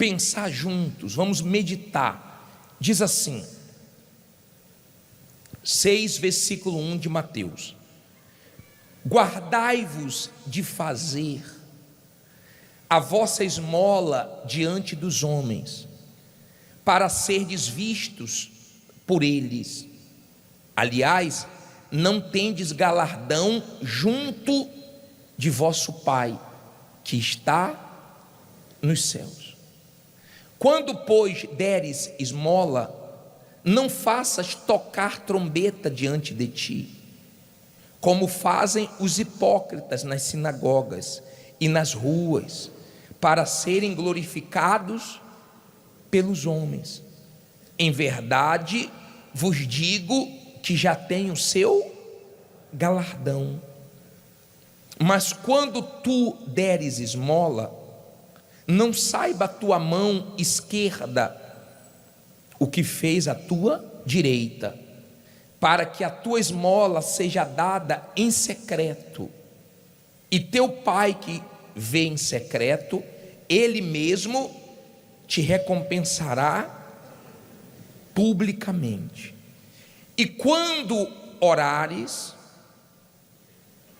pensar juntos, vamos meditar. Diz assim, 6, versículo 1 de Mateus: guardai-vos de fazer a vossa esmola diante dos homens, para serdes vistos por eles. Aliás, não tendes galardão junto de vosso Pai, que está nos céus. Quando, pois, deres esmola, não faças tocar trombeta diante de ti, como fazem os hipócritas nas sinagogas e nas ruas, para serem glorificados pelos homens. Em verdade vos digo que já têm o seu galardão. Mas quando tu deres esmola, não saiba a tua mão esquerda o que fez a tua direita, para que a tua esmola seja dada em secreto, e teu Pai que vê em secreto, Ele mesmo te recompensará publicamente. E quando orares,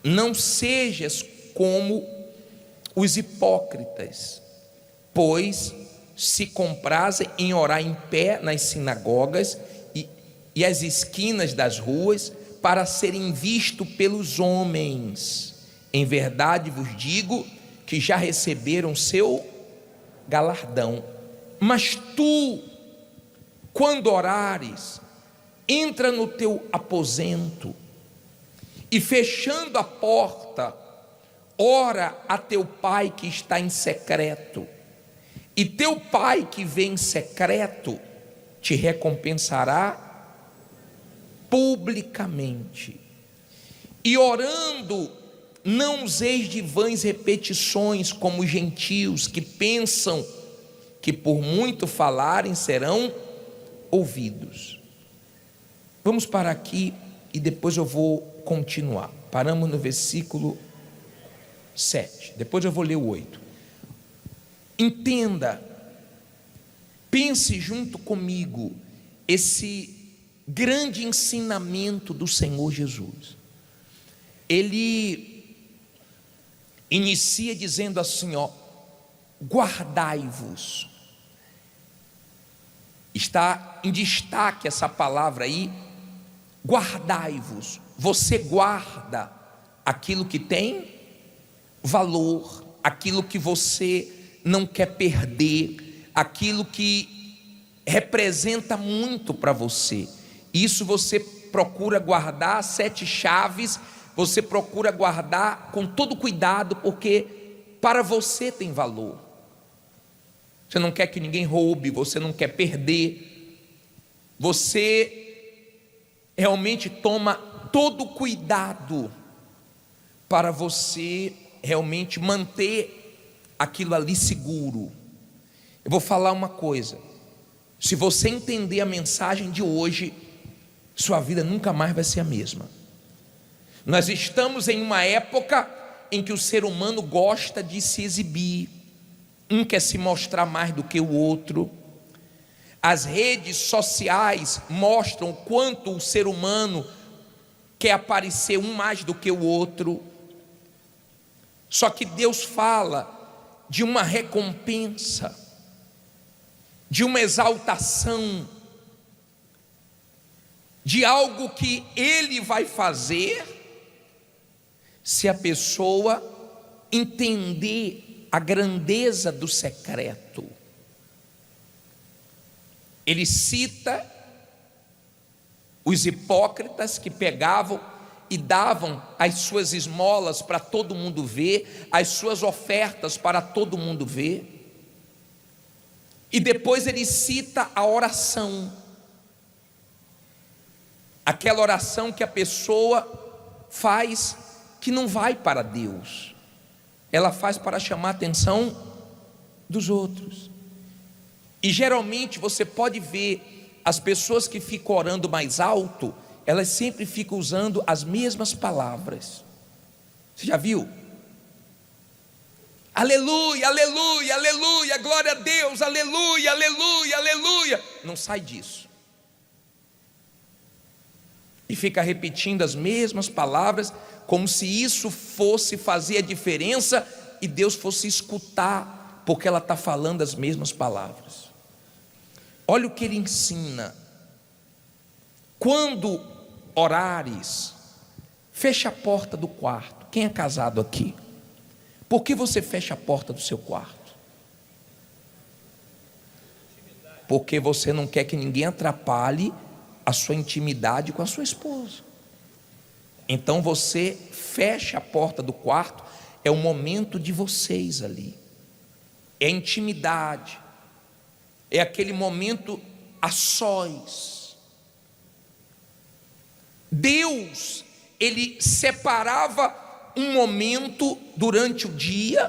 não sejas como os hipócritas, pois se comprazem em orar em pé nas sinagogas e as esquinas das ruas, para serem vistos pelos homens. Em verdade vos digo que já receberam seu galardão. Mas tu, quando orares, entra no teu aposento e, fechando a porta, ora a teu Pai que está em secreto, e teu Pai que vê em secreto te recompensará publicamente. E orando, não useis de vãs repetições, como os gentios, que pensam que por muito falarem serão ouvidos. Vamos parar aqui e depois eu vou continuar. Paramos no versículo 7, depois eu vou ler o 8. Entenda, pense junto comigo esse grande ensinamento do Senhor Jesus. Ele inicia dizendo assim, guardai-vos. Está em destaque essa palavra aí, guardai-vos. Você guarda aquilo que tem valor, aquilo que você não quer perder, aquilo que representa muito para você. Isso você procura guardar, 7 chaves, você procura guardar com todo cuidado, porque para você tem valor. Você não quer que ninguém roube, você não quer perder, você realmente toma todo cuidado para você realmente manter aquilo ali seguro. Eu vou falar uma coisa: se você entender a mensagem de hoje, sua vida nunca mais vai ser a mesma. Nós estamos em uma época em que o ser humano gosta de se exibir, um quer se mostrar mais do que o outro. As redes sociais mostram o quanto o ser humano quer aparecer um mais do que o outro. Só que Deus fala de uma recompensa, de uma exaltação, de algo que Ele vai fazer se a pessoa entender a grandeza do secreto. Ele cita os hipócritas que pegavam e davam as suas esmolas para todo mundo ver, as suas ofertas para todo mundo ver. E depois ele cita a oração, aquela oração que a pessoa faz que não vai para Deus, ela faz para chamar a atenção dos outros. E geralmente você pode ver as pessoas que ficam orando mais alto, elas sempre ficam usando as mesmas palavras. Você já viu? Aleluia, aleluia, aleluia, glória a Deus, aleluia, aleluia, aleluia. Não sai disso. E fica repetindo as mesmas palavras, como se isso fosse fazer a diferença e Deus fosse escutar, porque ela está falando as mesmas palavras. Olha o que ele ensina: quando orares, fecha a porta do quarto. Quem é casado aqui? Por que você fecha a porta do seu quarto? Porque você não quer que ninguém atrapalhe a sua intimidade com a sua esposa. Então você fecha a porta do quarto. É o momento de vocês ali, é intimidade, é aquele momento a sós. Deus, ele separava um momento durante o dia,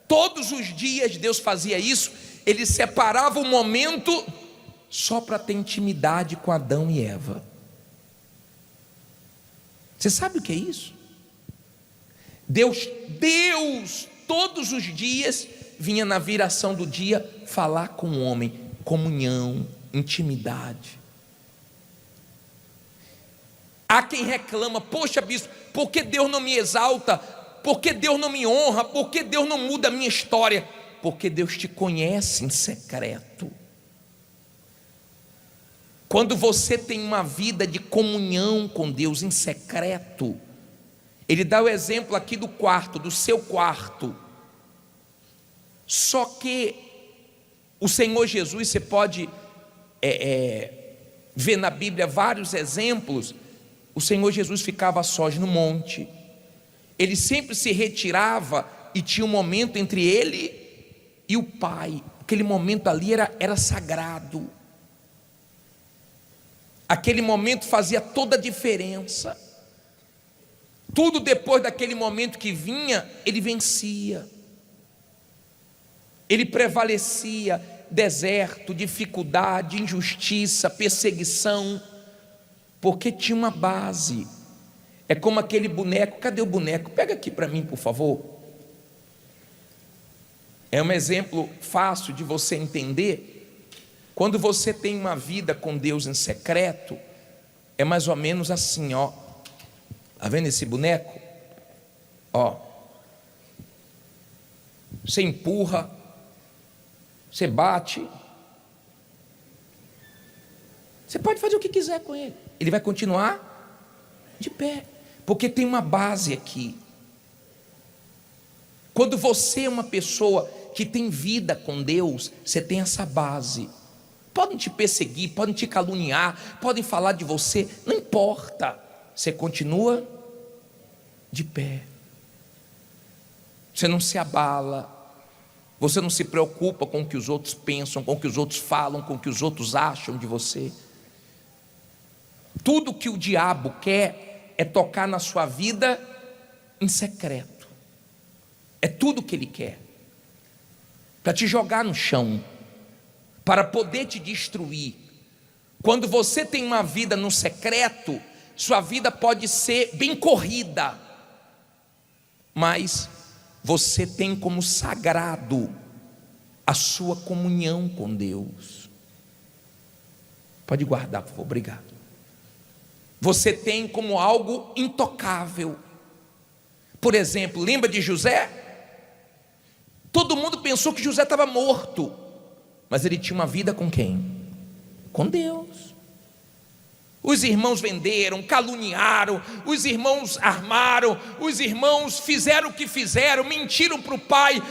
todos os dias Deus fazia isso. Ele separava um momento só para ter intimidade com Adão e Eva. Você sabe o que é isso? Deus todos os dias vinha na viração do dia falar com o homem, comunhão, intimidade. Há quem reclama: poxa bispo, por que Deus não me exalta? Por que Deus não me honra? Por que Deus não muda a minha história? Porque Deus te conhece em secreto. Quando você tem uma vida de comunhão com Deus em secreto, ele dá o exemplo aqui do quarto, do seu quarto. Só que o Senhor Jesus, você pode ver na Bíblia vários exemplos. O Senhor Jesus ficava sós no monte, ele sempre se retirava e tinha um momento entre ele e o Pai. Aquele momento ali era sagrado, aquele momento fazia toda a diferença. Tudo depois daquele momento que vinha, ele vencia, ele prevalecia. Deserto, dificuldade, injustiça, perseguição, porque tinha uma base. É como aquele boneco. Cadê o boneco? Pega aqui para mim, por favor. É um exemplo fácil de você entender. Quando você tem uma vida com Deus em secreto, é mais ou menos assim, ó. Está vendo esse boneco? Ó, você empurra, você bate, você pode fazer o que quiser com ele, ele vai continuar de pé, porque tem uma base aqui. Quando você é uma pessoa que tem vida com Deus, você tem essa base. Podem te perseguir, podem te caluniar, podem falar de você, não importa, você continua de pé, você não se abala, você não se preocupa com o que os outros pensam, com o que os outros falam, com o que os outros acham de você. Tudo que o diabo quer é tocar na sua vida em secreto. É tudo que ele quer, para te jogar no chão, para poder te destruir. Quando você tem uma vida no secreto, sua vida pode ser bem corrida, mas você tem como sagrado a sua comunhão com Deus. Pode guardar, por favor, obrigado. Você tem como algo intocável. Por exemplo, lembra de José? Todo mundo pensou que José estava morto, mas ele tinha uma vida com quem? Com Deus. Os irmãos venderam, caluniaram, os irmãos armaram, os irmãos fizeram o que fizeram, mentiram para o pai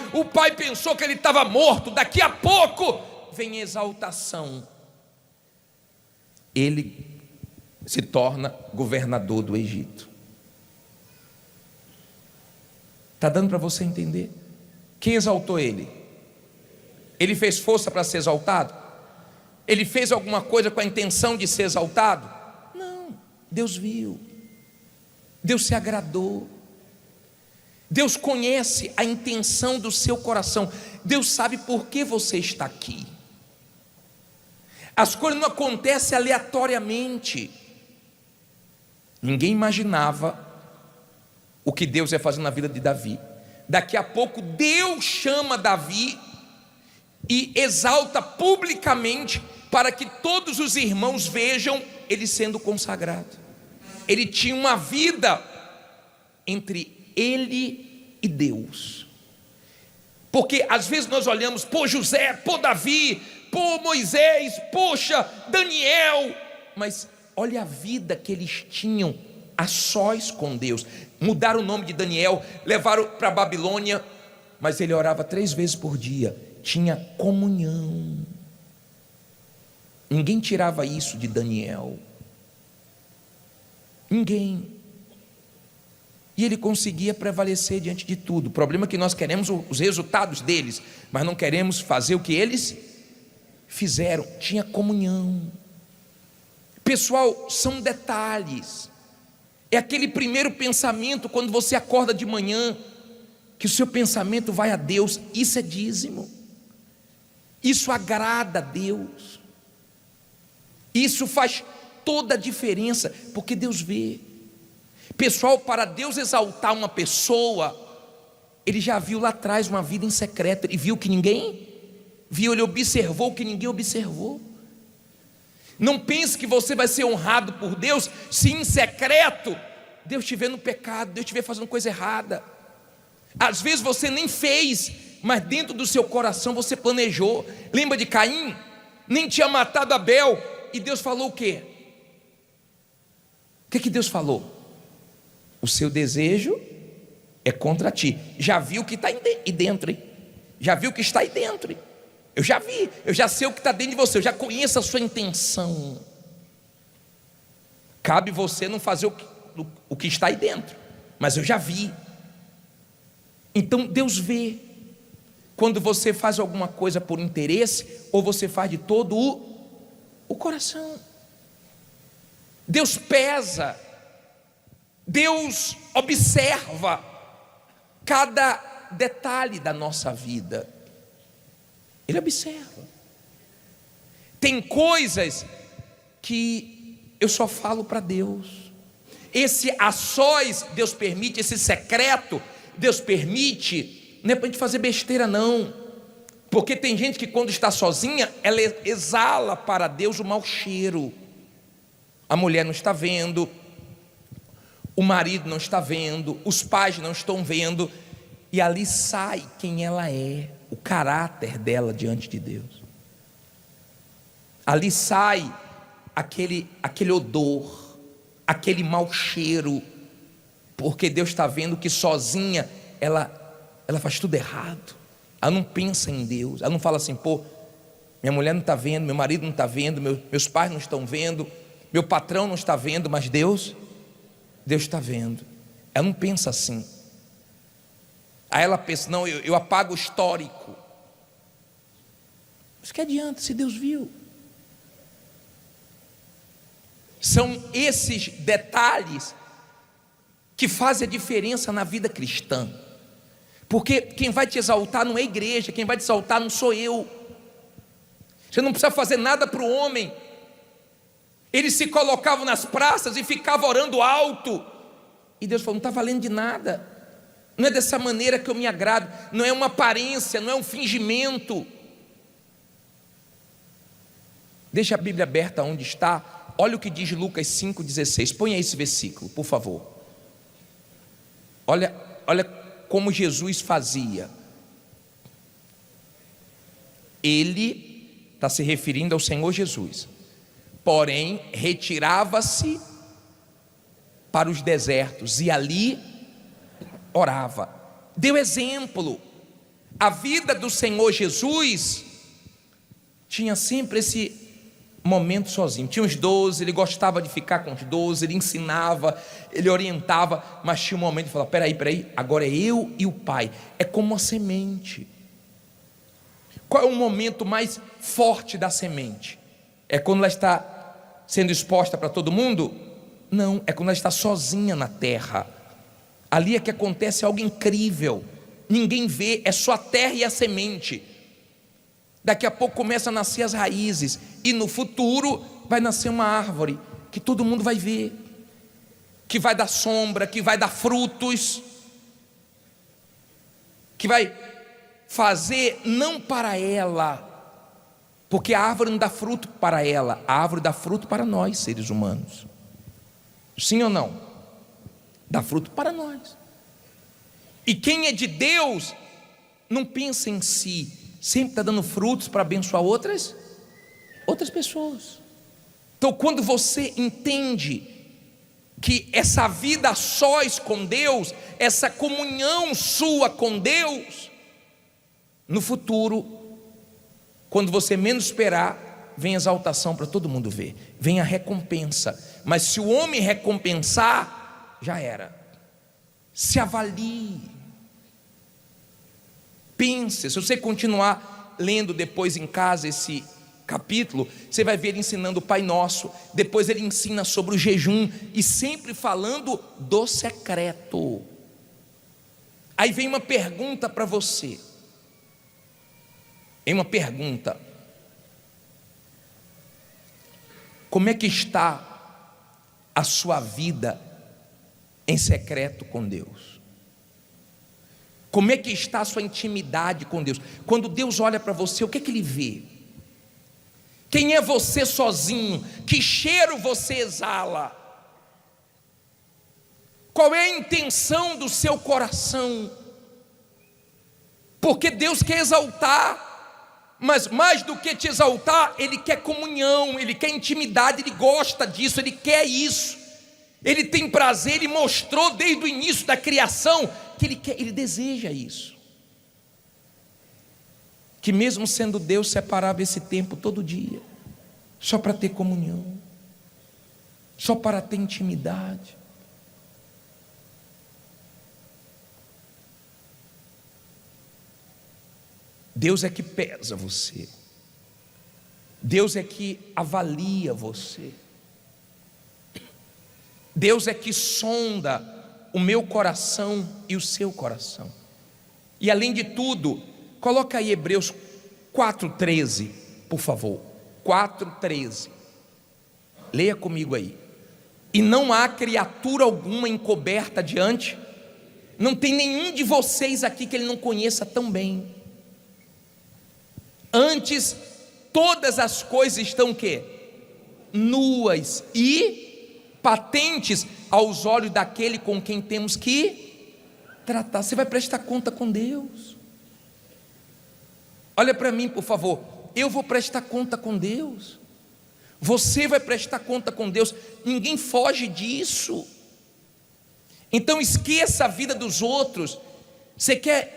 pensou que ele estava morto. Daqui a pouco vem exaltação, ele se torna governador do Egito. Está dando para você entender? Quem exaltou ele? Ele fez força para ser exaltado? Ele fez alguma coisa com a intenção de ser exaltado? Não, Deus viu, Deus se agradou, Deus conhece a intenção do seu coração, Deus sabe por que você está aqui. As coisas não acontecem aleatoriamente. Ninguém imaginava o que Deus ia fazer na vida de Davi. Daqui a pouco Deus chama Davi e exalta publicamente para que todos os irmãos vejam ele sendo consagrado. Ele tinha uma vida entre ele e Deus. Porque às vezes nós olhamos, pô José, pô Davi, pô Moisés, poxa Daniel, mas olha a vida que eles tinham a sós com Deus. Mudaram o nome de Daniel, levaram para a Babilônia, mas ele orava 3 vezes por dia, tinha comunhão. Ninguém tirava isso de Daniel, ninguém. E ele conseguia prevalecer diante de tudo. O problema é que nós queremos os resultados deles, mas não queremos fazer o que eles fizeram. Tinha comunhão. Pessoal, são detalhes. É aquele primeiro pensamento quando você acorda de manhã, que o seu pensamento vai a Deus. Isso é dízimo. Isso agrada a Deus. Isso faz toda a diferença, porque Deus vê. Pessoal, para Deus exaltar uma pessoa, Ele já viu lá atrás uma vida em secreto. Ele viu que ninguém viu, Ele observou que ninguém observou. Não pense que você vai ser honrado por Deus se em secreto Deus te vê no pecado, Deus te vê fazendo coisa errada. Às vezes você nem fez, mas dentro do seu coração você planejou. Lembra de Caim? Nem tinha matado Abel, e Deus falou o quê? O que Deus falou? O seu desejo é contra ti. Já viu o que está aí dentro, hein? Já viu o que está aí dentro, hein? Eu já vi, eu já sei o que está dentro de você, eu já conheço a sua intenção. Cabe você não fazer o que está aí dentro, mas eu já vi. Então Deus vê quando você faz alguma coisa por interesse, ou você faz de todo o coração. Deus pesa, Deus observa cada detalhe da nossa vida. Ele observa. Tem coisas que eu só falo para Deus. Esse a sós Deus permite, esse secreto Deus permite, não é para a gente fazer besteira não. Porque tem gente que quando está sozinha, ela exala para Deus o mau cheiro. A mulher não está vendo, o marido não está vendo, os pais não estão vendo, e ali sai quem ela é, o caráter dela diante de Deus. Ali sai aquele odor, aquele mau cheiro, porque Deus está vendo que sozinha ela faz tudo errado. Ela não pensa em Deus, ela não fala assim, pô, minha mulher não está vendo, meu marido não está vendo, meus pais não estão vendo, meu patrão não está vendo, mas Deus está vendo. Ela não pensa assim. Aí ela pensa, não, eu apago o histórico. Mas que adianta se Deus viu? São esses detalhes que fazem a diferença na vida cristã. Porque quem vai te exaltar não é a igreja, quem vai te exaltar não sou eu. Você não precisa fazer nada para o homem. Eles se colocavam nas praças e ficavam orando alto, e Deus falou, não está valendo de nada. Não é dessa maneira que eu me agrado. Não é uma aparência, não é um fingimento. Deixa a Bíblia aberta onde está. Olha o que diz Lucas 5,16. Ponha esse versículo, por favor. Olha como Jesus fazia. Ele está se referindo ao Senhor Jesus. Porém, retirava-se para os desertos e ali orava. Deu exemplo. A vida do Senhor Jesus tinha sempre esse momento sozinho. Tinha os 12, ele gostava de ficar com os 12, ele ensinava, ele orientava, mas tinha um momento de falar, peraí, agora é eu e o Pai. É como uma semente. Qual é o momento mais forte da semente? É quando ela está sendo exposta para todo mundo? Não, é quando ela está sozinha na terra. Ali é que acontece algo incrível. Ninguém vê, é só a terra e a semente. Daqui a pouco começam a nascer as raízes, e no futuro vai nascer uma árvore que todo mundo vai ver, que vai dar sombra, que vai dar frutos. que vai fazer não para ela, porque a árvore não dá fruto para ela, a árvore dá fruto para nós, seres humanos. Sim ou não? Dá fruto para nós. E quem é de Deus não pensa em si, sempre está dando frutos para abençoar outras pessoas. Então, quando você entende que essa vida a sós com Deus, essa comunhão sua com Deus, no futuro, quando você menos esperar, vem exaltação para todo mundo ver, vem a recompensa. Mas se o homem recompensar, já era. Se avalie, pense. Se você continuar lendo depois em casa esse capítulo, você vai ver ele ensinando o Pai Nosso, depois ele ensina sobre o jejum, e sempre falando do secreto. Aí vem uma pergunta para você, vem uma pergunta: como é que está a sua vida em secreto com Deus? Como é que está a sua intimidade com Deus? Quando Deus olha para você, o que é que Ele vê? Quem é você sozinho? Que cheiro você exala? Qual é a intenção do seu coração? Porque Deus quer exaltar, mas mais do que te exaltar, Ele quer comunhão, Ele quer intimidade, Ele gosta disso, Ele quer isso, Ele tem prazer, Ele mostrou desde o início da criação que Ele quer, Ele deseja isso. Que mesmo sendo Deus, separava esse tempo todo dia, só para ter comunhão, só para ter intimidade. Deus é que pesa você, Deus é que avalia você, Deus é que sonda o meu coração e o seu coração. E além de tudo, coloca aí Hebreus 4:13, por favor. 4:13. Leia comigo aí. E não há criatura alguma encoberta diante, não tem nenhum de vocês aqui que Ele não conheça tão bem. Antes, todas as coisas estão o quê? Nuas e patentes aos olhos daquele com quem temos que tratar. Você vai prestar conta com Deus. Olha para mim, por favor. Eu vou prestar conta com Deus. Você vai prestar conta com Deus. Ninguém foge disso. Então esqueça a vida dos outros. Você quer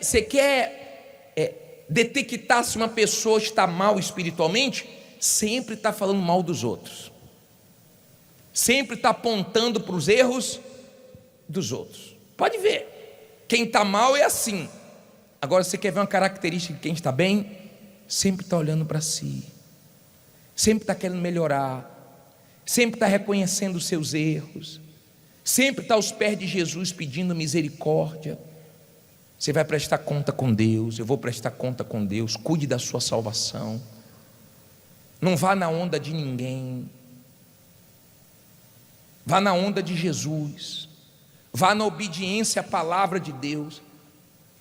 detectar se uma pessoa está mal espiritualmente? Sempre está falando mal dos outros, sempre está apontando para os erros dos outros. Pode ver, quem está mal é assim. Agora, você quer ver uma característica de quem está bem? Sempre está olhando para si, sempre está querendo melhorar, sempre está reconhecendo os seus erros, sempre está aos pés de Jesus pedindo misericórdia. Você vai prestar conta com Deus, eu vou prestar conta com Deus. Cuide da sua salvação, não vá na onda de ninguém, vá na onda de Jesus, vá na obediência à palavra de Deus.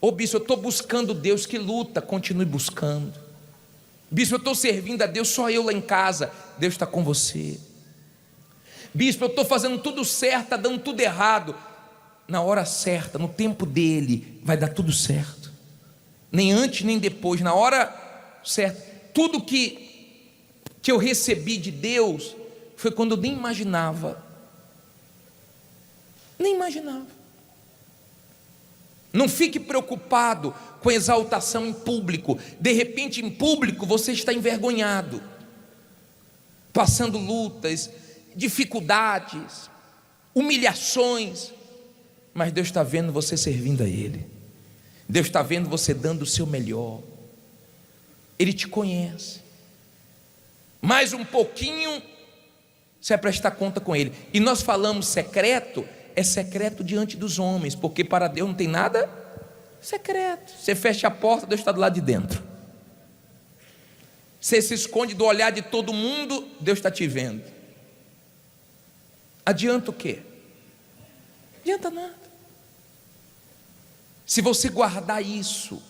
Ô bispo, eu estou buscando Deus, que luta, continue buscando. Bispo, eu estou servindo a Deus, só eu lá em casa. Deus está com você. Bispo, eu estou fazendo tudo certo, está dando tudo errado. Na hora certa, no tempo dele, vai dar tudo certo. Nem antes nem depois, na hora certa. Tudo que eu recebi de Deus foi quando eu nem imaginava. Nem imaginava. Não fique preocupado com exaltação em público. De repente, em público, você está envergonhado, passando lutas, dificuldades, humilhações, mas Deus está vendo você servindo a Ele. Deus está vendo você dando o seu melhor. Ele te conhece. Mais um pouquinho, você vai prestar conta com Ele. E nós falamos secreto, é secreto diante dos homens, porque para Deus não tem nada secreto. Você fecha a porta, Deus está do lado de dentro. Você se esconde do olhar de todo mundo, Deus está te vendo. Adianta o quê? Adianta nada. Se você guardar isso,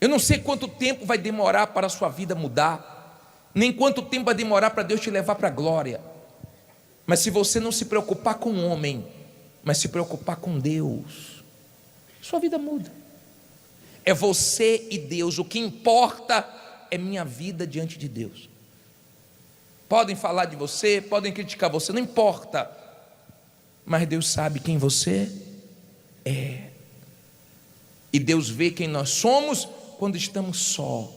eu não sei quanto tempo vai demorar para a sua vida mudar, nem quanto tempo vai demorar para Deus te levar para a glória, mas se você não se preocupar com o homem, mas se preocupar com Deus, sua vida muda. É você e Deus, o que importa é minha vida diante de Deus. Podem falar de você, podem criticar você, não importa, mas Deus sabe quem você é, e Deus vê quem nós somos quando estamos só.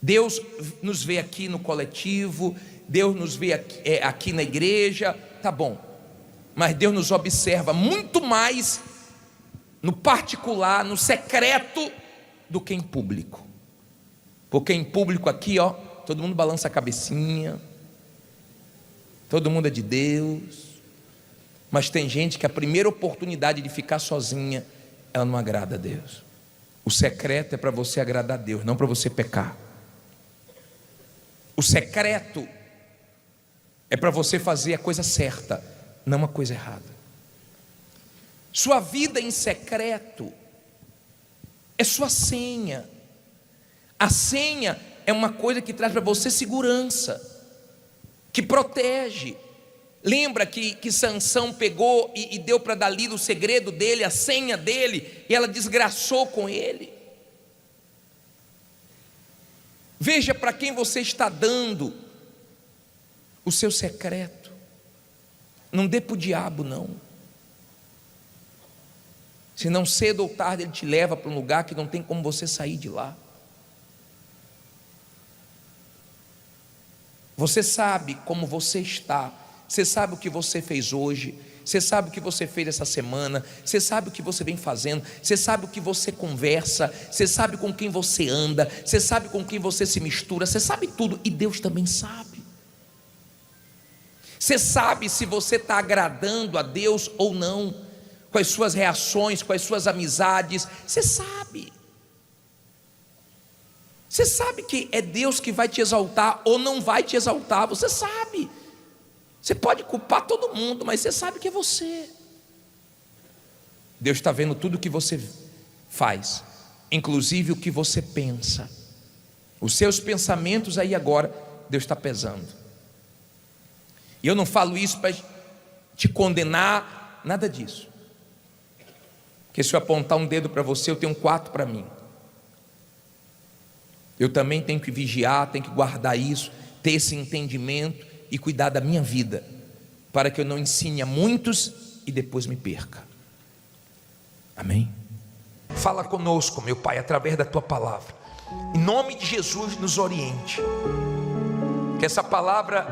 Deus nos vê aqui no coletivo, Deus nos vê aqui na igreja, tá bom, mas Deus nos observa muito mais no particular, no secreto, do que em público. Porque em público aqui, ó, todo mundo balança a cabecinha, todo mundo é de Deus, mas tem gente que a primeira oportunidade de ficar sozinha, ela não agrada a Deus. O secreto é para você agradar a Deus, não para você pecar. O secreto é para você fazer a coisa certa, não a coisa errada. Sua vida em secreto é sua senha. A senha é uma coisa que traz para você segurança, que protege. Lembra que Sansão pegou e deu para Dalila o segredo dele, a senha dele, e ela desgraçou com ele. Veja para quem você está dando o seu secreto. Não dê para o diabo, não. Senão cedo ou tarde ele te leva para um lugar que não tem como você sair de lá. Você sabe como você está, você sabe o que você fez hoje, você sabe o que você fez essa semana, você sabe o que você vem fazendo, você sabe o que você conversa, você sabe com quem você anda, você sabe com quem você se mistura, você sabe tudo, e Deus também sabe. Você sabe se você está agradando a Deus ou não, com as suas reações, com as suas amizades, você sabe. Você sabe que é Deus que vai te exaltar ou não vai te exaltar, você sabe. Você pode culpar todo mundo, mas você sabe que é você. Deus está vendo tudo o que você faz, inclusive o que você pensa. Os seus pensamentos aí agora, Deus está pesando. E eu não falo isso para te condenar, nada disso. Porque se eu apontar um dedo para você, eu tenho 4 para mim. Eu também tenho que vigiar, tenho que guardar isso, ter esse entendimento e cuidar da minha vida, para que eu não ensine a muitos e depois me perca. Amém? Fala conosco, meu Pai, através da Tua palavra. Em nome de Jesus, nos oriente. Que essa palavra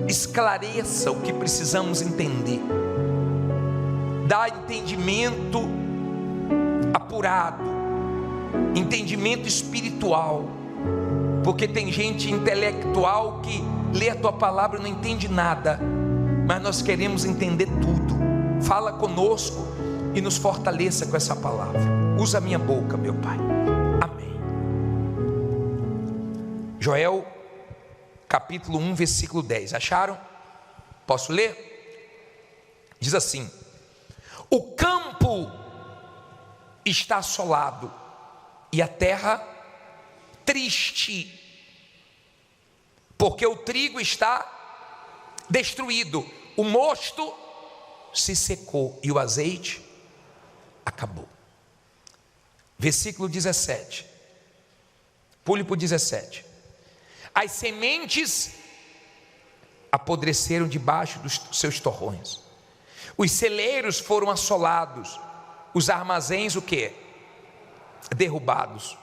esclareça o que precisamos entender. Dá entendimento apurado, entendimento espiritual, porque tem gente intelectual que lê a Tua palavra e não entende nada, mas nós queremos entender tudo. Fala conosco e nos fortaleça com essa palavra. Usa a minha boca, meu Pai. Amém. Joel capítulo 1, versículo 10. Acharam? Posso ler? Diz assim: o campo está assolado e a terra triste, porque o trigo está destruído, o mosto se secou e o azeite acabou. Versículo 17. Pule para o 17. As sementes apodreceram debaixo dos seus torrões, os celeiros foram assolados, os armazéns o quê? Derrubados,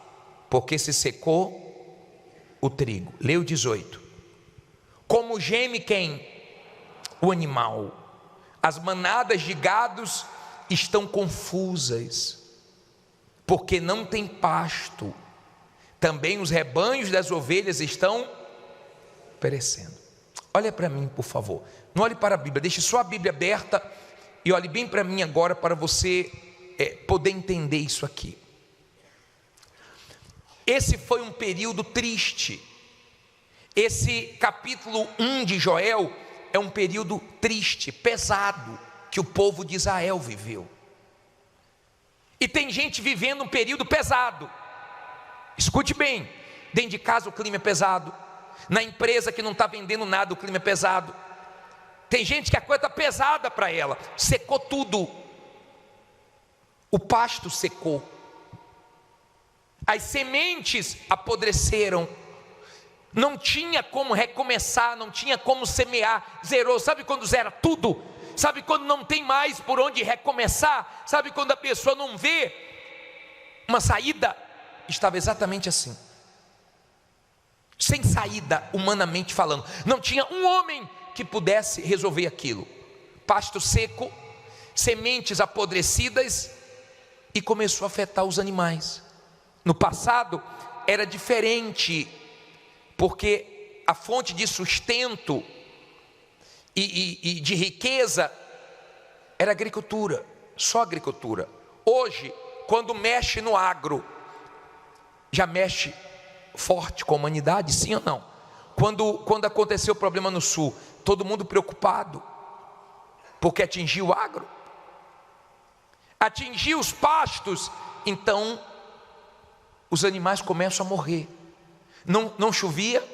porque se secou o trigo. Lê o 18. Como geme quem? O animal. As manadas de gados estão confusas, porque não tem pasto. Também os rebanhos das ovelhas estão perecendo. Olha para mim, por favor. Não olhe para a Bíblia, deixe só a Bíblia aberta e olhe bem para mim agora, para você poder entender isso aqui. Esse foi um período triste. Esse capítulo 1 de Joel é um período triste, pesado, que o povo de Israel viveu. E tem gente vivendo um período pesado. Escute bem, dentro de casa o clima é pesado, na empresa que não está vendendo nada o clima é pesado. Tem gente que a coisa está pesada para ela, secou tudo, o pasto secou, as sementes apodreceram, não tinha como recomeçar, não tinha como semear, zerou. Sabe quando zera tudo? Sabe quando não tem mais por onde recomeçar? Sabe quando a pessoa não vê uma saída? Estava exatamente assim, sem saída, humanamente falando. Não tinha um homem que pudesse resolver aquilo. Pasto seco, sementes apodrecidas, e começou a afetar os animais. No passado era diferente, porque a fonte de sustento e de riqueza era agricultura, só agricultura. Hoje, quando mexe no agro, já mexe forte com a humanidade, sim ou não? Quando aconteceu o problema no sul, todo mundo preocupado, porque atingiu o agro, atingiu os pastos, então os animais começam a morrer. Não chovia,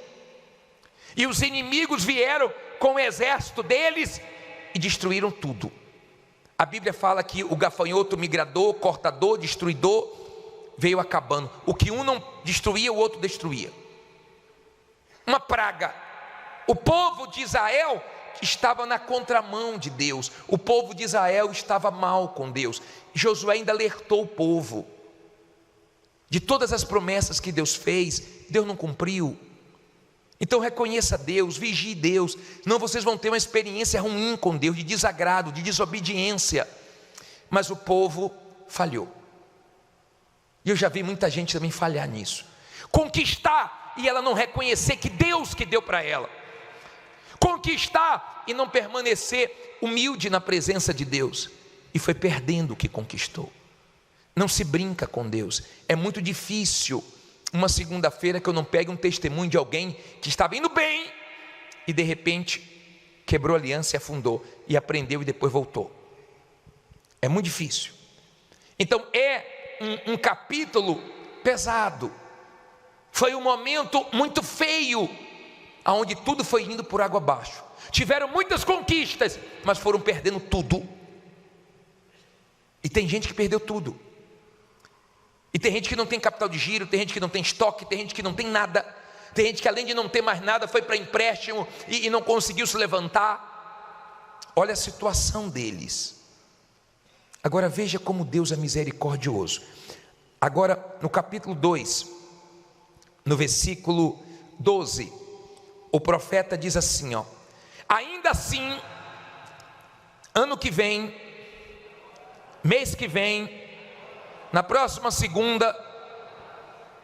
e os inimigos vieram com o exército deles e destruíram tudo. A Bíblia fala que o gafanhoto migrador, cortador, destruidor, veio acabando. O que um não destruía, o outro destruía. Uma praga. O povo de Israel estava na contramão de Deus. O povo de Israel estava mal com Deus. Josué ainda alertou o povo de todas as promessas que Deus fez. Deus não cumpriu. Então reconheça Deus, vigie Deus, senão vocês vão ter uma experiência ruim com Deus, de desagrado, de desobediência. Mas o povo falhou. E eu já vi muita gente também falhar nisso. Conquistar e ela não reconhecer que Deus que deu para ela. Conquistar e não permanecer humilde na presença de Deus. E foi perdendo o que conquistou. Não se brinca com Deus. É muito difícil uma segunda-feira que eu não pegue um testemunho de alguém que estava indo bem e de repente quebrou a aliança e afundou, e aprendeu e depois voltou. É muito difícil. Então é um capítulo pesado. Foi um momento muito feio, onde tudo foi indo por água abaixo. Tiveram muitas conquistas, mas foram perdendo tudo. E tem gente que perdeu tudo. E tem gente que não tem capital de giro, tem gente que não tem estoque, tem gente que não tem nada. Tem gente que além de não ter mais nada, foi para empréstimo e não conseguiu se levantar. Olha a situação deles. Agora veja como Deus é misericordioso. Agora no capítulo 2, no versículo 12, o profeta diz assim, ó: ainda assim, ano que vem, mês que vem, na próxima segunda,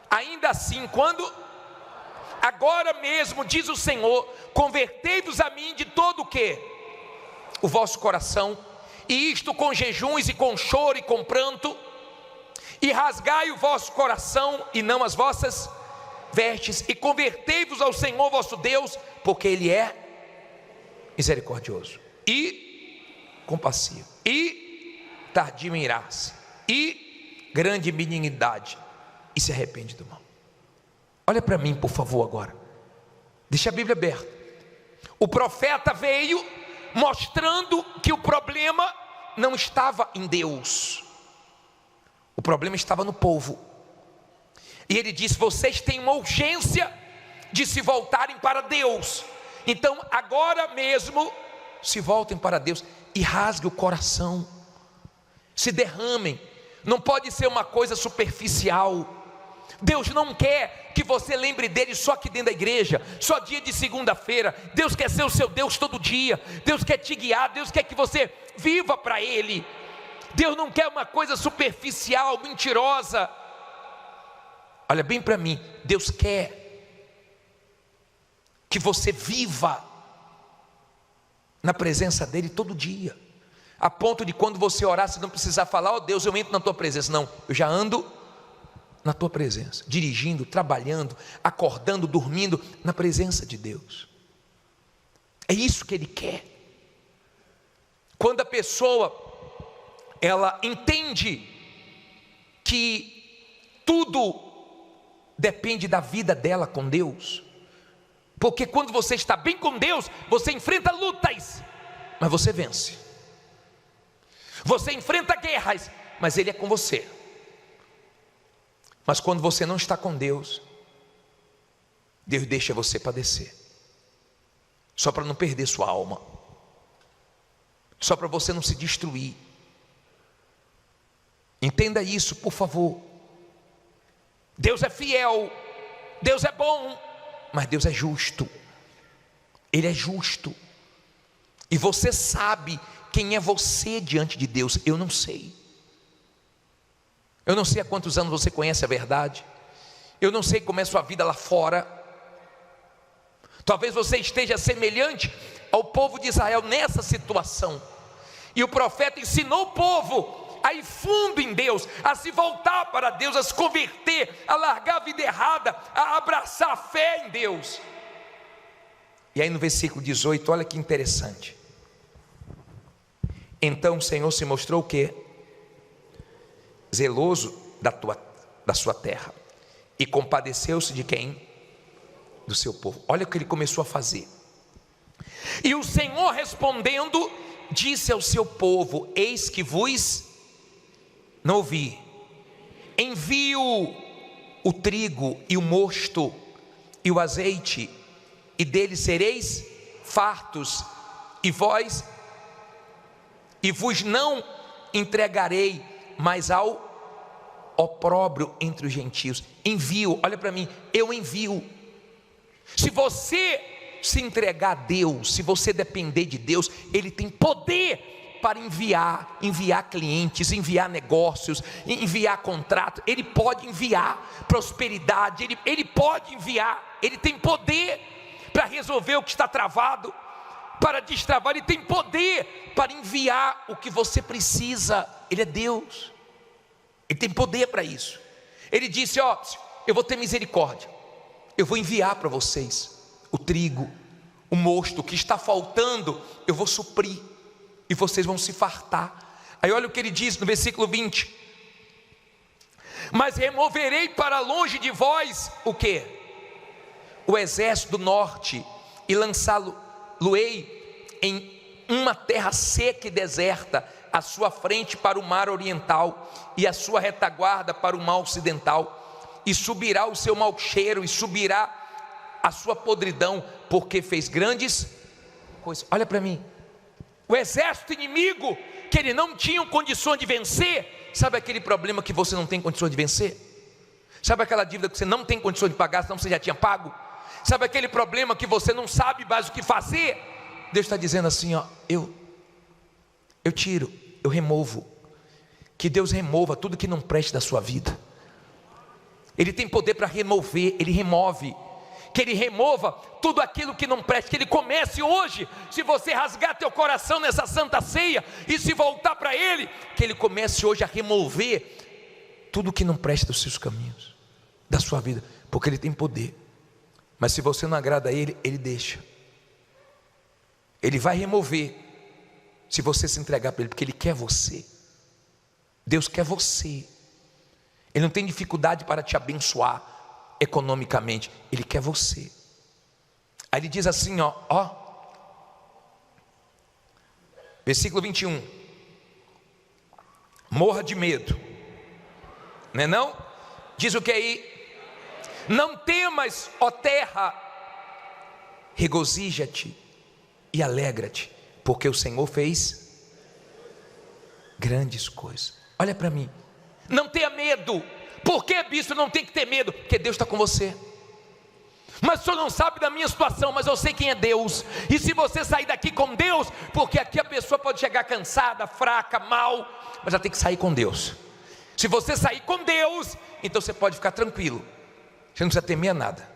ainda assim, agora mesmo, diz o Senhor, convertei-vos a mim de todo o quê? O vosso coração, e isto com jejuns e com choro e com pranto, e rasgai o vosso coração e não as vossas vestes, e convertei-vos ao Senhor vosso Deus, porque Ele é misericordioso e compassivo, e tardio em irar-se, e grande benignidade, e se arrepende do mal. Olha para mim por favor agora, deixa a Bíblia aberta. O profeta veio mostrando que o problema não estava em Deus, o problema estava no povo. E ele disse: vocês têm uma urgência de se voltarem para Deus, então agora mesmo se voltem para Deus e rasguem o coração, se derramem. Não pode ser uma coisa superficial. Deus não quer que você lembre dele só aqui dentro da igreja, só dia de segunda-feira. Deus quer ser o seu Deus todo dia. Deus quer te guiar, Deus quer que você viva para Ele. Deus não quer uma coisa superficial, mentirosa. Olha bem para mim, Deus quer que você viva na presença dEle todo dia, a ponto de quando você orar, você não precisar falar: ó Deus, eu entro na tua presença. Não, eu já ando na tua presença, dirigindo, trabalhando, acordando, dormindo, na presença de Deus. É isso que Ele quer. Quando a pessoa, ela entende que tudo depende da vida dela com Deus. Porque quando você está bem com Deus, você enfrenta lutas, mas você vence. Você enfrenta guerras, mas Ele é com você. Mas quando você não está com Deus, Deus deixa você padecer, só para não perder sua alma, só para você não se destruir. Entenda isso, por favor. Deus é fiel, Deus é bom, mas Deus é justo. Ele é justo. E você sabe quem é você diante de Deus. Eu não sei. Eu não sei há quantos anos você conhece a verdade. Eu não sei como é a sua vida lá fora. Talvez você esteja semelhante ao povo de Israel nessa situação. E o profeta ensinou o povo a ir fundo em Deus, a se voltar para Deus, a se converter, a largar a vida errada, a abraçar a fé em Deus. E aí no versículo 18, olha que interessante. Então o Senhor se mostrou o quê? Zeloso da sua terra, e compadeceu-se de quem? Do seu povo. Olha o que ele começou a fazer. E o Senhor respondendo, disse ao seu povo: eis que vos, não ouvi, envio o trigo e o mosto e o azeite, e deles sereis fartos, e vós, e vos não entregarei mais ao opróbrio entre os gentios. Envio, olha para mim, eu envio. Se você se entregar a Deus, se você depender de Deus, Ele tem poder para enviar clientes, enviar negócios, enviar contratos. Ele pode enviar prosperidade, Ele pode enviar, Ele tem poder para resolver o que está travado, para destravar. Ele tem poder para enviar o que você precisa. Ele é Deus, Ele tem poder para isso. Ele disse: ó, eu vou ter misericórdia, eu vou enviar para vocês o trigo, o mosto, o que está faltando, eu vou suprir, e vocês vão se fartar. Aí olha o que ele diz no versículo 20: mas removerei para longe de vós o que? O exército do norte, e lançá-lo-ei em uma terra seca e deserta, a sua frente para o mar oriental, e a sua retaguarda para o mar ocidental. E subirá o seu mau cheiro, e subirá a sua podridão, porque fez grandes coisas. Olha para mim, o exército inimigo, que ele não tinha condições de vencer. Sabe aquele problema que você não tem condições de vencer? Sabe aquela dívida que você não tem condições de pagar, senão você já tinha pago? Sabe aquele problema que você não sabe mais o que fazer? Deus está dizendo assim, ó, eu tiro, eu removo. Que Deus remova tudo que não preste da sua vida. Ele tem poder para remover, Ele remove. Que Ele remova tudo aquilo que não preste. Que Ele comece hoje, se você rasgar teu coração nessa santa ceia e se voltar para Ele, que Ele comece hoje a remover tudo que não preste dos seus caminhos, da sua vida, porque Ele tem poder. Mas se você não agrada a Ele, Ele deixa. Ele vai remover, se você se entregar para Ele, porque Ele quer você. Deus quer você. Ele não tem dificuldade para te abençoar economicamente, Ele quer você. Aí Ele diz assim, ó, versículo 21, morra de medo, não é não? Diz o que aí? Não temas, ó terra, regozija-te e alegra-te, porque o Senhor fez grandes coisas. Olha para mim, não tenha medo. Por que, bispo, não tem que ter medo? Porque Deus está com você. Mas o senhor não sabe da minha situação, mas eu sei quem é Deus. E se você sair daqui com Deus, porque aqui a pessoa pode chegar cansada, fraca, mal, mas ela tem que sair com Deus. Se você sair com Deus, então você pode ficar tranquilo, você não precisa temer a nada.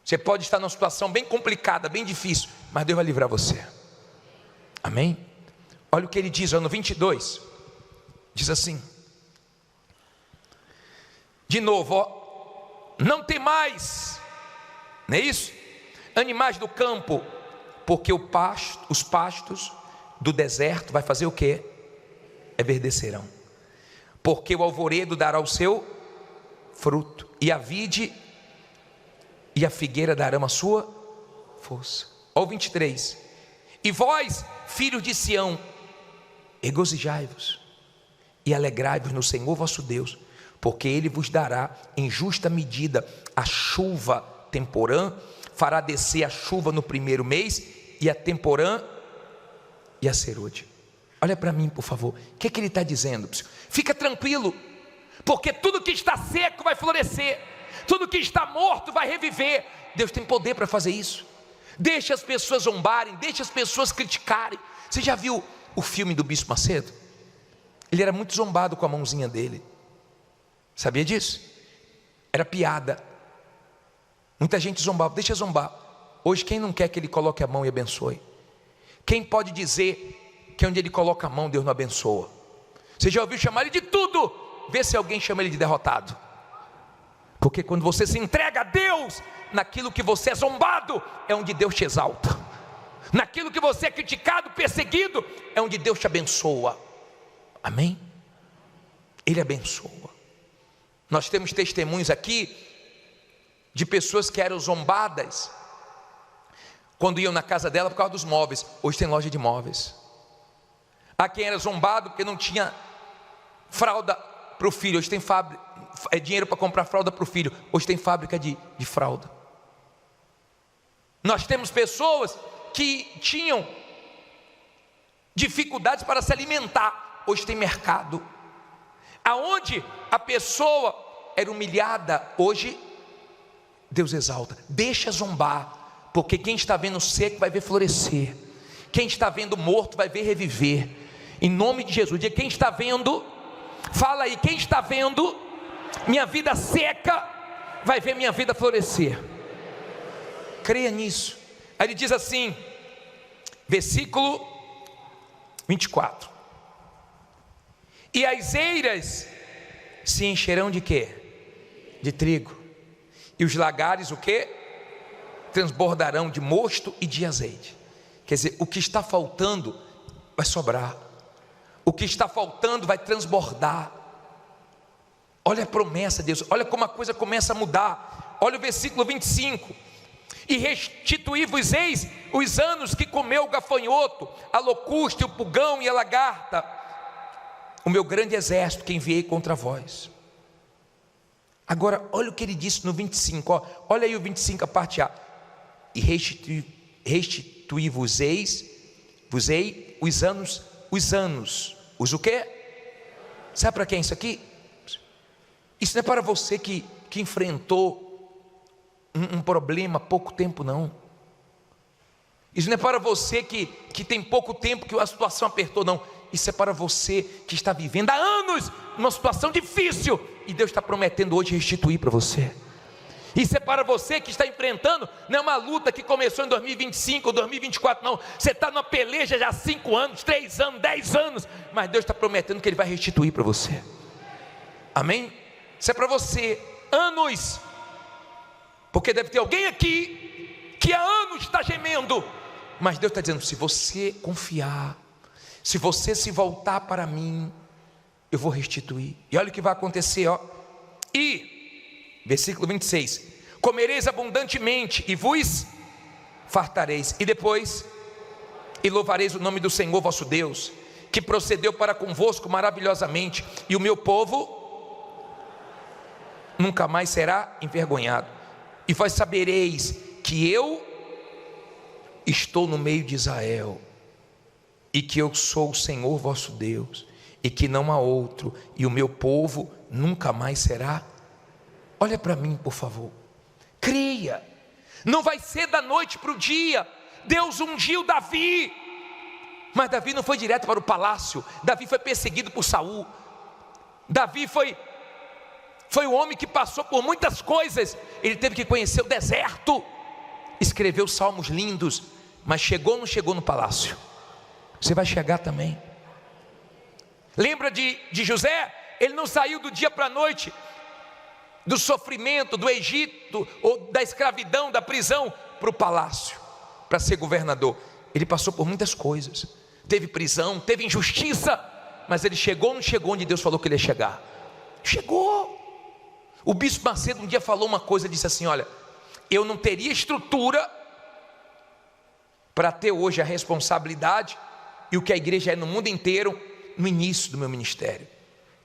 Você pode estar numa situação bem complicada, bem difícil, mas Deus vai livrar você. Amém? Olha o que ele diz, no 22, diz assim, de novo, não tem mais, não é isso? Animais do campo, porque os pastos do deserto vai fazer o quê? Verdecerão. porque o alvoredo dará o seu fruto, e a vide e a figueira darão a sua força. Olha o 23. E vós, filhos de Sião, regozijai-vos e alegrai-vos no Senhor vosso Deus, porque Ele vos dará em justa medida a chuva temporã, fará descer a chuva no primeiro mês, e a temporã e a serôdia. Olha para mim, por favor, o que ele está dizendo? Fica tranquilo, porque tudo que está seco vai florescer, tudo que está morto vai reviver. Deus tem poder para fazer isso. Deixa as pessoas zombarem, deixa as pessoas criticarem. Você já viu o filme do Bispo Macedo? Ele era muito zombado com a mãozinha dele. Sabia disso? Era piada. Muita gente zombava, deixa zombar. Hoje quem não quer que ele coloque a mão e abençoe? Quem pode dizer que onde ele coloca a mão Deus não abençoa? Você já ouviu chamar ele de tudo? Vê se alguém chama ele de derrotado. Porque quando você se entrega a Deus, naquilo que você é zombado, é onde Deus te exalta. Naquilo que você é criticado, perseguido, é onde Deus te abençoa. Amém? Ele abençoa. Nós temos testemunhos aqui de pessoas que eram zombadas quando iam na casa dela por causa dos móveis. Hoje tem loja de móveis. Há quem era zombado porque não tinha fralda para o filho. Hoje tem dinheiro para comprar fralda para o filho. Hoje tem fábrica de fralda. Nós temos pessoas que tinham dificuldades para se alimentar. Hoje tem mercado. Aonde a pessoa era humilhada, hoje Deus exalta. Deixa zombar, porque quem está vendo seco vai ver florescer. Quem está vendo morto vai ver reviver. Em nome de Jesus. Diga, quem está vendo, fala aí, quem está vendo minha vida seca vai ver minha vida florescer. Creia nisso. Aí ele diz assim, versículo 24: e as eiras se encherão de quê? De trigo. E os lagares o quê? Transbordarão de mosto e de azeite. Quer dizer, o que está faltando vai sobrar. O que está faltando vai transbordar. Olha a promessa de Deus. Olha como a coisa começa a mudar. Olha o versículo 25. E restituí-vos-eis os anos que comeu o gafanhoto, a locusta, o pulgão e a lagarta, o meu grande exército que enviei contra vós. Agora, olha o que ele disse no 25, ó. Olha aí o 25, a parte A. E restituí-vos-eis os anos, os o quê? Sabe para quem é isso aqui? Isso não é para você que enfrentou um problema há pouco tempo, não. Isso não é para você que tem pouco tempo que a situação apertou, não. Isso é para você que está vivendo há anos numa situação difícil, e Deus está prometendo hoje restituir para você. Isso é para você que está enfrentando, não é uma luta que começou em 2025 ou 2024, não. Você está numa peleja já há 5 anos, 3 anos, 10 anos, mas Deus está prometendo que Ele vai restituir para você. Amém? Isso é para você, anos. Porque deve ter alguém aqui que há anos está gemendo, mas Deus está dizendo, se você confiar, se você se voltar para mim, eu vou restituir. E olha o que vai acontecer, ó. E, versículo 26, comereis abundantemente e vos fartareis. E depois, e louvareis o nome do Senhor vosso Deus, que procedeu para convosco maravilhosamente, e o meu povo nunca mais será envergonhado. E vós sabereis que eu estou no meio de Israel, e que eu sou o Senhor vosso Deus, e que não há outro, e o meu povo nunca mais será. Olha para mim, por favor, creia, não vai ser da noite para o dia. Deus ungiu Davi, mas Davi não foi direto para o palácio. Davi foi perseguido por Saul. Davi foi o homem que passou por muitas coisas. Ele teve que conhecer o deserto, escreveu salmos lindos, mas chegou ou não chegou no palácio? Você vai chegar também. Lembra de José? Ele não saiu do dia para a noite, do sofrimento, do Egito, ou da escravidão, da prisão, para o palácio, para ser governador. Ele passou por muitas coisas, teve prisão, teve injustiça, mas ele chegou ou não chegou onde Deus falou que ele ia chegar? Chegou. O bispo Macedo um dia falou uma coisa, disse assim: olha, eu não teria estrutura para ter hoje a responsabilidade e o que a igreja é no mundo inteiro no início do meu ministério.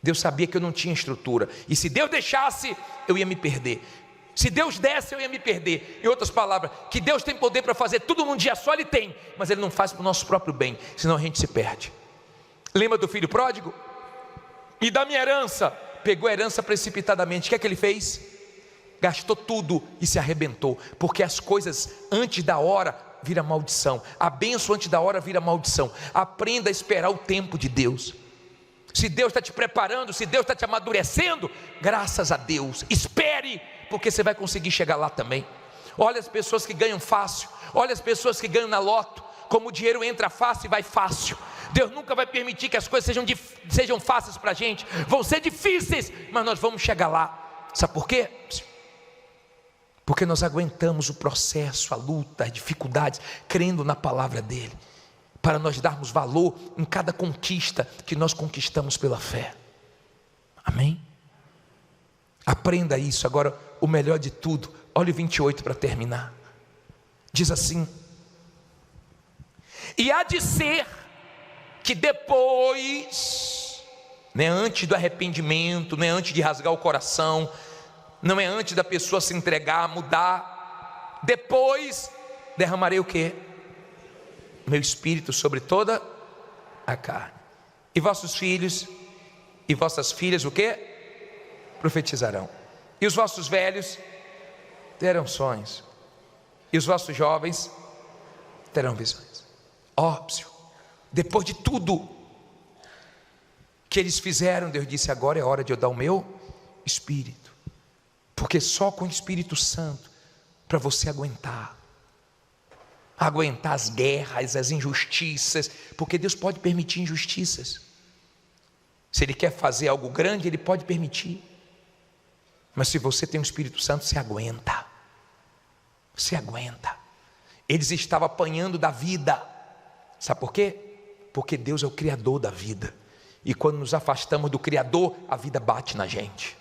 Deus sabia que eu não tinha estrutura, e se Deus deixasse, eu ia me perder. Se Deus desse, eu ia me perder. Em outras palavras, que Deus tem poder para fazer tudo num dia só, Ele tem, mas Ele não faz para o nosso próprio bem, senão a gente se perde. Lembra do filho pródigo? E da minha herança, pegou a herança precipitadamente. O que é que ele fez? Gastou tudo e se arrebentou, porque as coisas antes da hora vira maldição, a bênção antes da hora vira maldição. Aprenda a esperar o tempo de Deus. Se Deus está te preparando, se Deus está te amadurecendo, graças a Deus, espere, porque você vai conseguir chegar lá também. Olha as pessoas que ganham fácil, olha as pessoas que ganham na loto, como o dinheiro entra fácil e vai fácil. Deus nunca vai permitir que as coisas sejam fáceis para a gente, vão ser difíceis, mas nós vamos chegar lá. Sabe por quê? Porque nós aguentamos o processo, a luta, as dificuldades, crendo na palavra dEle, para nós darmos valor em cada conquista que nós conquistamos pela fé. Amém? Aprenda isso. Agora, o melhor de tudo, olha o 28 para terminar. Diz assim: e há de ser que depois, não é antes do arrependimento, não é antes de rasgar o coração, não é antes da pessoa se entregar, mudar, depois derramarei o quê? Meu espírito sobre toda a carne, e vossos filhos e vossas filhas o quê? Profetizarão, e os vossos velhos terão sonhos, e os vossos jovens terão visões. Óbvio, depois de tudo que eles fizeram, Deus disse: agora é hora de eu dar o meu espírito, porque só com o Espírito Santo, para você aguentar as guerras, as injustiças, porque Deus pode permitir injustiças. Se Ele quer fazer algo grande, Ele pode permitir, mas se você tem o Espírito Santo, você aguenta. Eles estavam apanhando da vida, sabe por quê? Porque Deus é o Criador da vida, e quando nos afastamos do Criador, a vida bate na gente.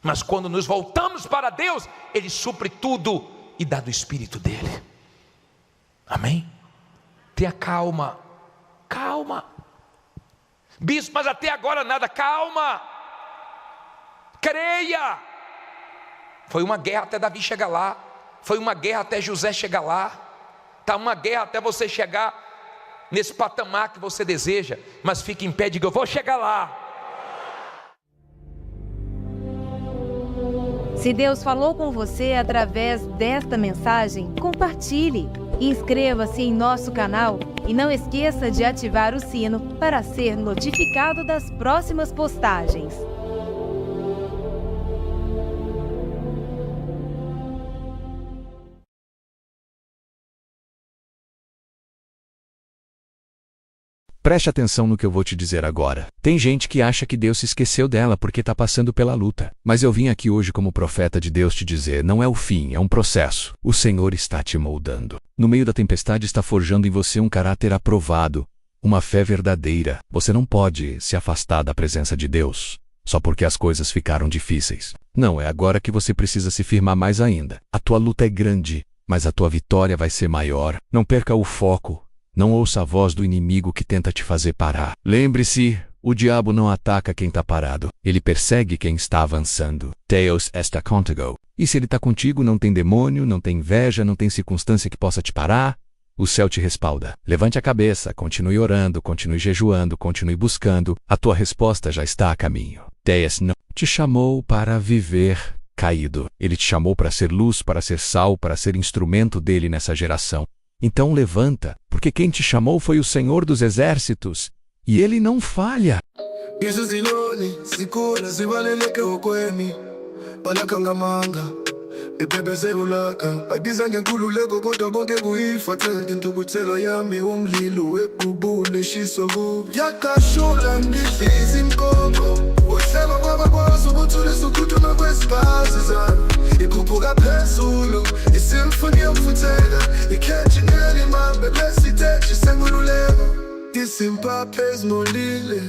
Mas quando nos voltamos para Deus, Ele supre tudo e dá do Espírito dEle. Amém? Tenha calma. Bispo, mas até agora nada. Calma, creia. Foi uma guerra até Davi chegar lá, foi uma guerra até José chegar lá, está uma guerra até você chegar nesse patamar que você deseja, mas fique em pé e diga: eu vou chegar lá. Se Deus falou com você através desta mensagem, compartilhe. Inscreva-se em nosso canal e não esqueça de ativar o sino para ser notificado das próximas postagens. Preste atenção no que eu vou te dizer agora. Tem gente que acha que Deus se esqueceu dela porque está passando pela luta. Mas eu vim aqui hoje como profeta de Deus te dizer, não é o fim, é um processo. O Senhor está te moldando. No meio da tempestade está forjando em você um caráter aprovado, uma fé verdadeira. Você não pode se afastar da presença de Deus só porque as coisas ficaram difíceis. Não, é agora que você precisa se firmar mais ainda. A tua luta é grande, mas a tua vitória vai ser maior. Não perca o foco. Não ouça a voz do inimigo que tenta te fazer parar. Lembre-se, o diabo não ataca quem está parado. Ele persegue quem está avançando. Deus está contigo. E se ele está contigo, não tem demônio, não tem inveja, não tem circunstância que possa te parar. O céu te respalda. Levante a cabeça, continue orando, continue jejuando, continue buscando. A tua resposta já está a caminho. Deus não te chamou para viver caído. Ele te chamou para ser luz, para ser sal, para ser instrumento dele nessa geração. Então levanta, porque quem te chamou foi o Senhor dos Exércitos, e Ele não falha. Ikhuphuka phezulu, isimfoni yomfuthela, ikhethi ngelimambe, lesithethe senkululeko. Isimpaphe ezimolile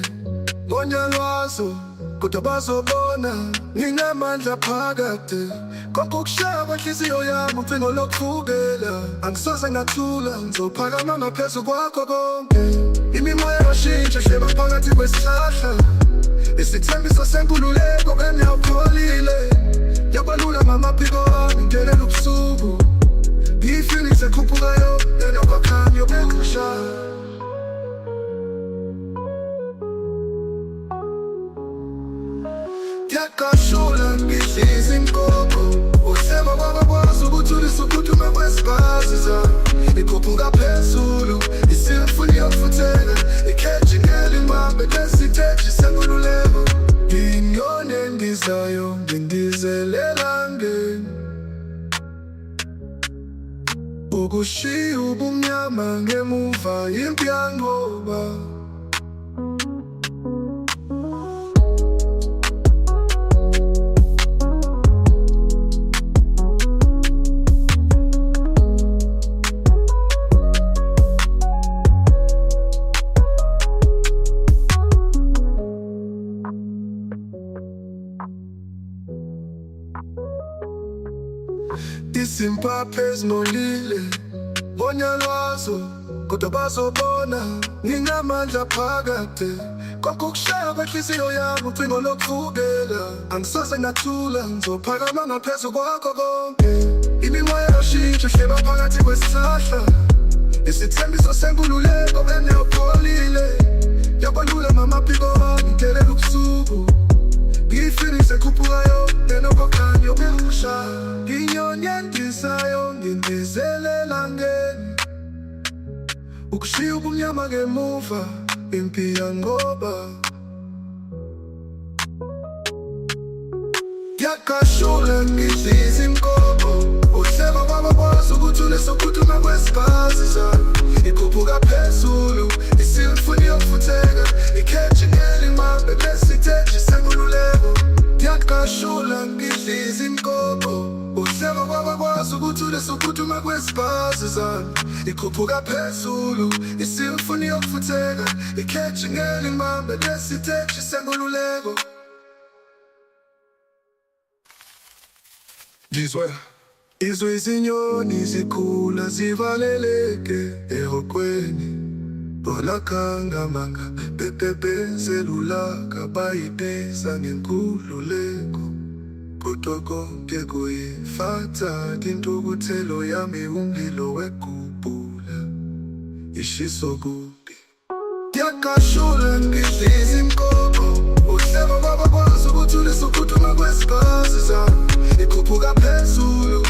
ngonyalwazo kodwa bazobona nginamandla phakade konke ukushaya kwenhliziyo yami ucingo lokuvukela angisoze ngathula ngizophakama ngaphezu kwakho konke imimoya yashintsha hleba phakathi kwesihlahla isithembiso senkululeko engiyawupholile yabalula ngamaphiko wami ngelela ubusuku i-feelings ekhuphukayo enokwakhanya yokukhusha Yakashula ngihlizi inkoko uhleba kwabakwazi ukuthulisa ukhuthuma kwesibazi zami ikhuphuka phezulu isimfuni yokufutheka ikheji ngelimambe lesiteji senkululeko inyoni endizayo ngindizelela ngeni ukushiya ubumnyama ngemuva impi yangoba Isimpaphe ezimolile ngonyalwazo kodwa bazobona nginamandla phakade konke ukushaya kwenhliziyo yami ucingo lokuvukela angisoze ngathula ngizophakama ngaphezu kwakho konke imimoya yashintsha hleba phakathi kwesihlahla isithembiso senkululeko engiyawupholile yabalula ngamaphiko wami ngelela ubusuku i-feelings ekhuphukayo enokwakhanya yokukhusha inyoni endizayo ngindizelela ngeni ukushiya ubumnyama ngemuva impi yangoba yakashula ngihlizi inkoko uhleba kwabakwazi ukuthulisa ukhuthuma kwesibazi zami ikhuphuka phezulu isimfuni yokufutheka ikheji ngelimambe lesiteji senkululeko yakashula ngihlizi inkoko uhleba kwabakwazi ukuthulisa ukhuthuma kwesibazi zami ikhuphuka phezulu isimfuni yokufutheka ikheji ngelimambe lesiteji senkululeko Izwe izinyoni zikhula zivaleleke ehokweni Bolakanga manga pepepe zelulaka bayibeza ngenkululeko Kodwa konke kuyifata intukuthelo yami umlilo wekubhula Ishiso kubi Yakashula ngihlizi inkoko uhleba kwabakwazi ukuthulisa ukhuthuma kwesibazi zami ikhuphuka phezulu